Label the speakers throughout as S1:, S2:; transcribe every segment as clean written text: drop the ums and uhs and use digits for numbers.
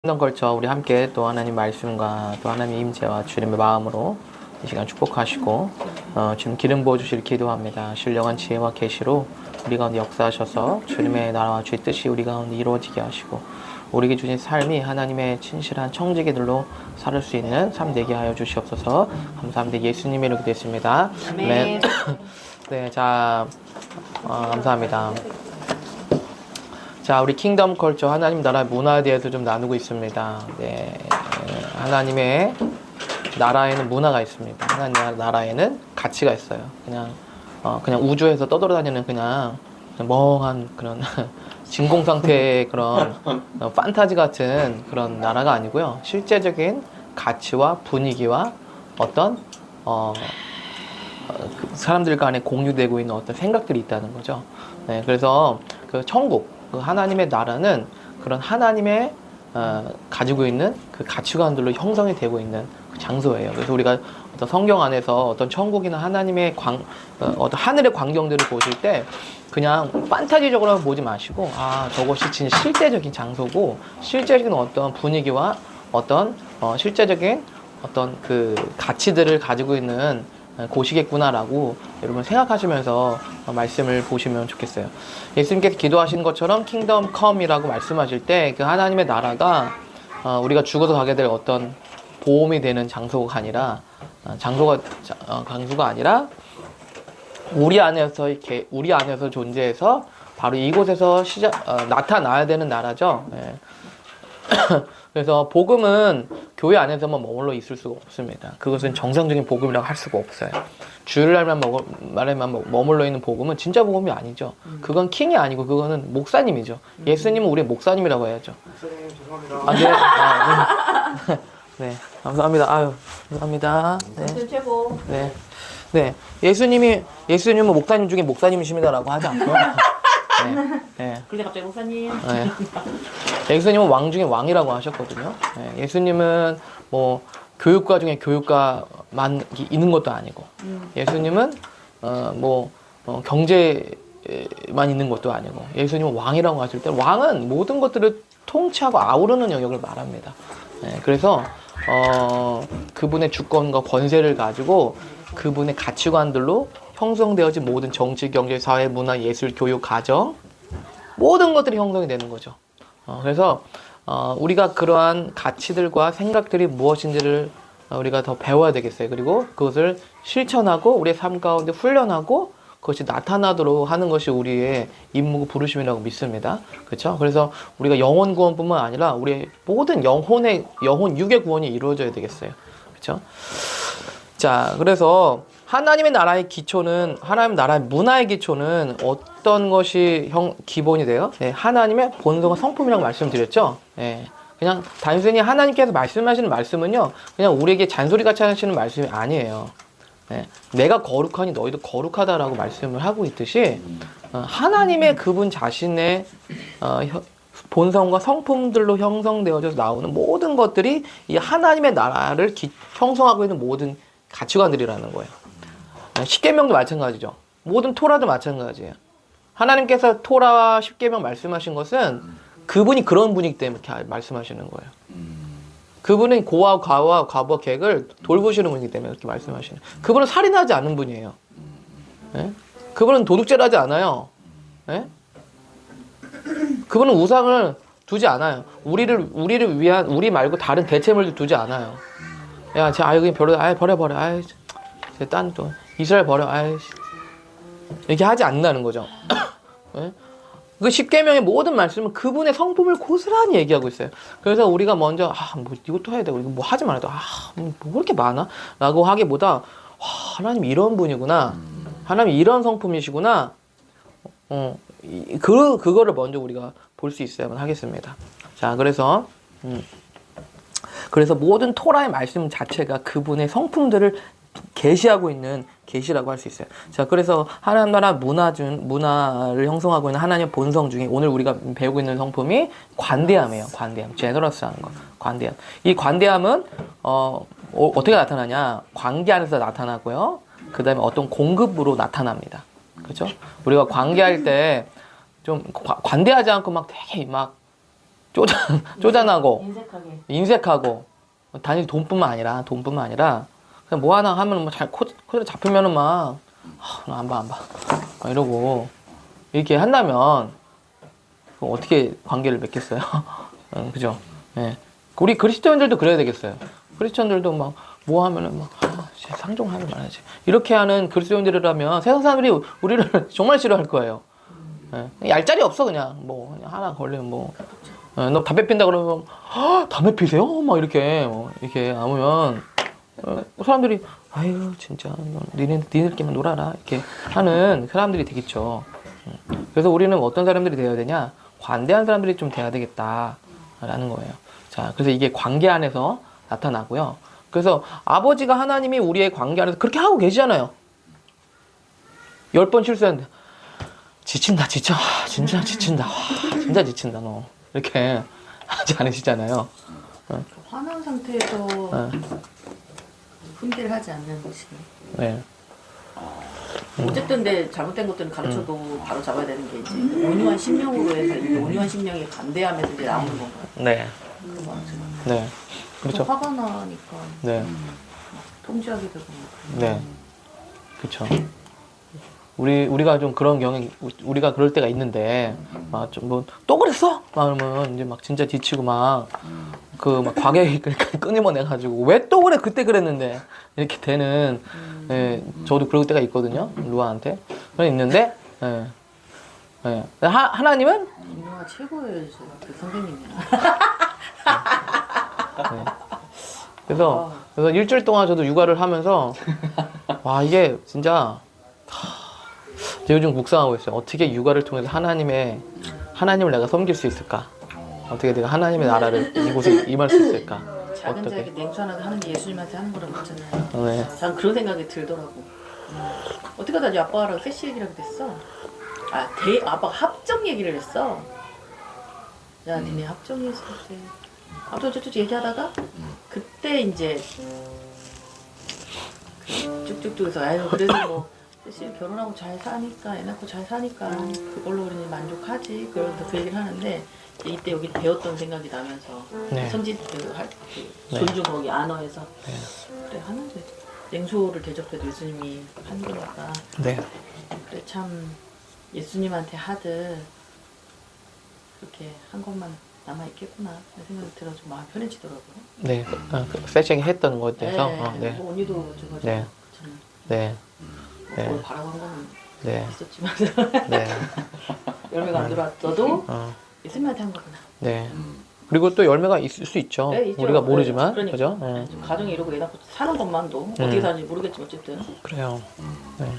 S1: 한 걸쳐 우리 함께 또 하나님 말씀과 또 하나님 임재와 주님의 마음으로 이 시간 축복하시고 지금 기름 부어주실 기도합니다. 신령한 지혜와 계시로 우리 가운데 역사하셔서 주님의 나라와 주의 뜻이 우리 가운데 이루어지게 하시고 우리에게 주신 삶이 하나님의 친실한 청지기들로 살을 수 있는 삶 되게 하여 주시옵소서. 감사합니다. 예수님의 이름으로 기도했습니다. 아멘. 네, 자 감사합니다. 자, 우리 킹덤 컬처 하나님 나라 문화에 대해서 좀 나누고 있습니다. 네, 하나님의 나라에는 문화가 있습니다. 하나님 나라에는 가치가 있어요. 그냥 우주에서 떠돌아다니는 그냥 멍한 그런 진공 상태의 그런 판타지 같은 그런 나라가 아니고요. 실제적인 가치와 분위기와 어떤 사람들 간에 공유되고 있는 어떤 생각들이 있다는 거죠. 네, 그래서 그 천국 그 하나님의 나라는 그런 하나님의 가지고 있는 그 가치관들로 형성이 되고 있는 그 장소예요. 그래서 우리가 어떤 성경 안에서 어떤 천국이나 하나님의 어떤 하늘의 광경들을 보실 때 그냥 판타지적으로 보지 마시고 저것이 진짜 실제적인 장소고 실제적인 어떤 분위기와 어떤 실제적인 어떤 그 가치들을 가지고 있는 곳이겠구나라고 여러분 생각하시면서 말씀을 보시면 좋겠어요. 예수님께서 기도하신 것처럼 킹덤 컴이라고 말씀하실 때 그 하나님의 나라가 우리가 죽어서 가게 될 어떤 보험이 되는 장소가 아니라 장소가 아니라 우리 안에서 존재해서 바로 이곳에서 나타나야 되는 나라죠. 네. 그래서 복음은 교회 안에서만 머물러 있을 수가 없습니다. 그것은 정상적인 복음이라고 할 수가 없어요. 주일날만 머물러 있는 복음은 진짜 복음이 아니죠. 그건 킹이 아니고 그거는 목사님이죠. 예수님은 우리 목사님이라고 해야죠.
S2: 목사님 죄송합니다.
S1: 네. 네, 감사합니다. 감사합니다.
S3: 네. 최고.
S1: 네, 네. 예수님은 목사님 중에 목사님이십니다라고 하지 않고요. 네, 네.
S3: 근데 갑자기 목사님.
S1: 네. 예수님은 왕 중에 왕이라고 하셨거든요. 네. 예수님은 뭐 교육과 중에 교육과만 있는 것도 아니고, 예수님은 경제만 있는 것도 아니고, 예수님은 왕이라고 하실 때 왕은 모든 것들을 통치하고 아우르는 영역을 말합니다. 네. 그래서 그분의 주권과 권세를 가지고 그분의 가치관들로 형성되어진 모든 정치, 경제, 사회, 문화, 예술, 교육, 가정 모든 것들이 형성이 되는 거죠. 그래서 우리가 그러한 가치들과 생각들이 무엇인지를 우리가 더 배워야 되겠어요. 그리고 그것을 실천하고 우리의 삶 가운데 훈련하고 그것이 나타나도록 하는 것이 우리의 임무고 부르심이라고 믿습니다. 그렇죠? 그래서 우리가 영혼 구원뿐만 아니라 우리의 모든 영혼 육의 구원이 이루어져야 되겠어요. 그렇죠? 자, 그래서 하나님의 나라의 기초는, 하나님 나라의 문화의 기초는 어떤 것이 기본이 돼요? 네, 하나님의 본성과 성품이라고 말씀드렸죠? 네, 그냥 단순히 하나님께서 말씀하시는 말씀은요, 그냥 우리에게 잔소리같이 하시는 말씀이 아니에요. 네, 내가 거룩하니 너희도 거룩하다라고 말씀을 하고 있듯이, 하나님의 그분 자신의 본성과 성품들로 형성되어져서 나오는 모든 것들이 이 하나님의 나라를 형성하고 있는 모든 가치관들이라는 거예요. 십계명도 마찬가지죠. 모든 토라도 마찬가지예요. 하나님께서 토라와 십계명 말씀하신 것은 그분이 그런 분이기 때문에 이렇게 말씀하시는 거예요. 그분은 고와 과와 과부와 객을 돌보시는 분이기 때문에 이렇게 말씀하시는. 그분은 살인하지 않는 분이에요. 네? 그분은 도둑질을 하지 않아요. 네? 그분은 우상을 두지 않아요. 우리를 위한, 우리 말고 다른 대체물도 두지 않아요. 야, 그냥 버려. 딴 또 이스라엘 버려. 이렇게 하지 않는다는 거죠. 네? 그 십계명의 모든 말씀은 그분의 성품을 고스란히 얘기하고 있어요. 그래서 우리가 먼저 뭐 이것도 해야 되고 이거 뭐 하지 말아도 뭐 그렇게 많아? 라고 하기보다 하나님 이런 분이구나. 하나님 이런 성품이시구나. 그거를 먼저 우리가 볼 수 있어야만 하겠습니다. 자, 그래서 모든 토라의 말씀 자체가 그분의 성품들을 계시하고 있는 계시라고 할 수 있어요. 자, 그래서 하나님 나라 문화를 형성하고 있는 하나님의 본성 중에 오늘 우리가 배우고 있는 성품이 관대함이에요. 관대함, 제너러스한 거, 관대함. 이 관대함은 어떻게 나타나냐? 관계 안에서 나타나고요. 그 다음에 어떤 공급으로 나타납니다. 그렇죠? 우리가 관계할 때 좀 관대하지 않고 막 되게 막 쪼잔하고
S2: 인색하게.
S1: 인색하고 단지 돈뿐만 아니라 그냥 뭐 하나 하면 뭐 잘 코드 잡히면은 막 안 봐 막 이러고 이렇게 한다면 어떻게 관계를 맺겠어요? 그죠? 예. 우리 그리스도인들도 그래야 되겠어요. 그리스도인들도 막 뭐 하면은 막 상종하지 말아야지 이렇게 하는 그리스도인들이라면 세상 사람들이 우리를 정말 싫어할 거예요. 예. 얄짤이 없어 그냥 뭐 그냥 하나 걸리면 뭐 너 담배 핀다 그러면 담배 피세요? 막 이렇게 하면 사람들이 아유 진짜 니들끼리만 놀아라 이렇게 하는 사람들이 되겠죠. 그래서 우리는 어떤 사람들이 되어야 되냐? 관대한 사람들이 좀 돼야 되겠다라는 거예요. 자, 그래서 이게 관계 안에서 나타나고요. 그래서 아버지가 하나님이 우리의 관계 안에서 그렇게 하고 계시잖아요. 10번 실수했는데 지친다 지쳐 진짜 지친다 진짜 지친다 너 이렇게 하지 않으시잖아요.
S2: 화난 상태에서 훈계를 하지 않는 것이.
S1: 네.
S2: 어쨌든 근데 잘못된 것들은 가르쳐도 바로 잡아야 되는 게 이제 온유한 심령으로 해서 이 온유한 심령이 관대하면서 이제 나오는 건가요?
S1: 네. 네. 그렇죠.
S2: 화가 나니까
S1: 네.
S2: 통제하게 되고.
S1: 네. 그렇죠. 우리가 좀 그런 우리가 그럴 때가 있는데, 막 좀 뭐, 또 그랬어? 막 그러면 이제 막 진짜 지치고 막 과격히 끊임어내가지고, 왜 또 그래? 그때 그랬는데. 이렇게 되는, 예, 저도 그럴 때가 있거든요. 루아한테. 그런 있는데, 예. 예. 하나님은?
S2: 루아 최고예요, 제가. 그 선생님이랑.
S1: 네. 그래서 일주일 동안 저도 육아를 하면서, 와, 이게 진짜, 요즘 묵상하고 있어요. 어떻게 육아를 통해서 하나님을 내가 섬길 수 있을까? 어떻게 내가 하나님의 나라를 이곳에 임할 수 있을까?
S2: 작은
S1: 어떻게?
S2: 자에게 냉수 하나 하는 게 예수님한테 하는 거랑 같잖아요.
S1: 네.
S2: 난 그런 생각이 들더라고. 어떻게 하다 아빠랑 섹시 얘기를 하게 됐어? 아빠가 합정 얘기를 했어. 야, 니네 합정했을 때. 저쪽 얘기하다가 그때 이제 쭉쭉쭉 해서 아유 그래도 뭐 섹시 결혼하고 잘 사니까 애 낳고 잘 사니까 그걸로 우리는 만족하지. 그러면서 그 얘기를 하는데 이때 여기 배웠던 생각이 나면서
S1: 네.
S2: 존중 거기 안어에서 그래 하는데 냉소를 대접해도 예수님이 한 거니까
S1: 네.
S2: 그래 참 예수님한테 하듯 그렇게 한 것만 남아있겠구나 생각이 들어서 마음 편해지더라고요.
S1: 네. 세싱 했던 것에 대해서.
S2: 네. 뭐 언니도 저거
S1: 네. 네.
S2: 네. 뭘 바라고 한 건
S1: 네.
S2: 있었지만
S1: 네.
S2: 열매가 안 들어왔어도 예수님한테 한 거구나.
S1: 네. 그리고 또 열매가 있을 수 있죠.
S2: 네, 있죠.
S1: 우리가 모르지만.
S2: 그러니까.
S1: 그죠? 네.
S2: 가정이 이러고 애 낳고 사는 것만도 어떻게 사는지 모르겠지만 어쨌든.
S1: 그래요. 네.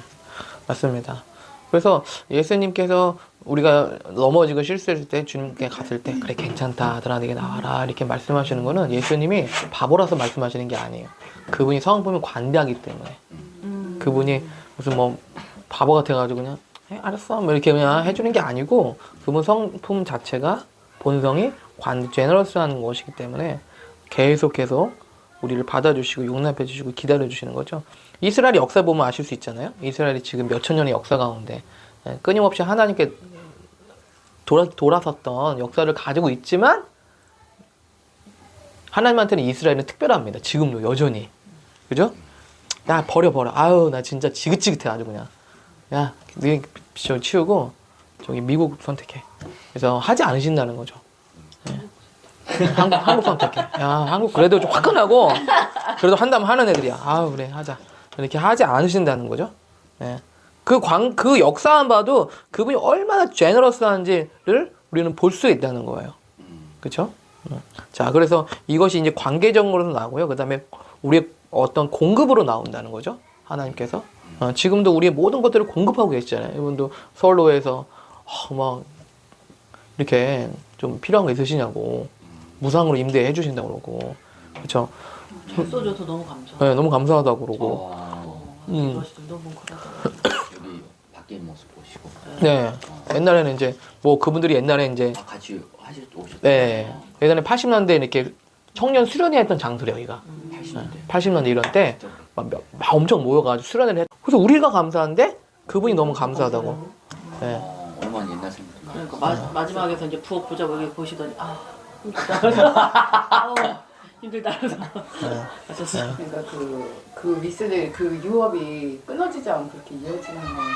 S1: 맞습니다. 그래서 예수님께서 우리가 넘어지고 실수했을 때 주님께 갔을 때 그래 괜찮다 아들아 내게 나와라 이렇게 말씀하시는 거는 예수님이 바보라서 말씀하시는 게 아니에요. 그분이 성품이 관대하기 때문에 그분이 무슨 뭐 바보 같아가지고 그냥 알았어 뭐 이렇게 그냥 해주는 게 아니고 그분 성품 자체가 본성이 제너러스한 것이기 때문에 계속 우리를 받아주시고 용납해주시고 기다려주시는 거죠. 이스라엘 역사 보면 아실 수 있잖아요. 이스라엘이 지금 몇천 년의 역사 가운데 끊임없이 하나님께 돌아섰던 역사를 가지고 있지만 하나님한테는 이스라엘은 특별합니다. 지금도 여전히. 그죠? 야 버려 아유 나 진짜 지긋지긋해 아주 그냥. 야 네 치우고 저기 미국 선택해. 그래서 하지 않으신다는 거죠. 네. 한국 선택해. 야 한국 그래도 좀 화끈하고 그래도 한다면 하는 애들이야. 아유 그래 하자. 이렇게 하지 않으신다는 거죠. 네. 그 역사만 봐도 그분이 얼마나 제너러스한지를 우리는 볼 수 있다는 거예요. 그렇죠? 자, 그래서 이것이 이제 관계적으로도 나오고요. 그다음에 우리의 어떤 공급으로 나온다는 거죠. 하나님께서 지금도 우리의 모든 것들을 공급하고 계시잖아요. 이분도 서울로에서 막 이렇게 좀 필요한 거 있으시냐고 무상으로 임대해 주신다고 그러고 그렇죠?
S2: 잘 써줘서 너무 감사.
S1: 네, 너무 감사하다고 그러고.
S2: 이것이 좀 너무 그러다.
S3: 여기 밖에 모습 보시고.
S1: 네. 옛날에는 이제 뭐 그분들이 옛날에 이제
S3: 같이 오셨죠.
S1: 네. 예전에 80년대 이렇게 청년 수련회 했던 장소래요, 여기가.
S3: 80년대.
S1: 80년대 이런 때 막 엄청 모여가지고 수련회를 했. 그래서 우리가 감사한데 그분이 너무 감사하다고. 네.
S3: 얼마나 옛날 생각.
S2: 그러니까 마지막에서 이제 부엌 보자고 여기 보시더니 힘들다.
S4: 그러니까 그 미스들 그 유업이 끊어지지 않고 그렇게 이어지는 건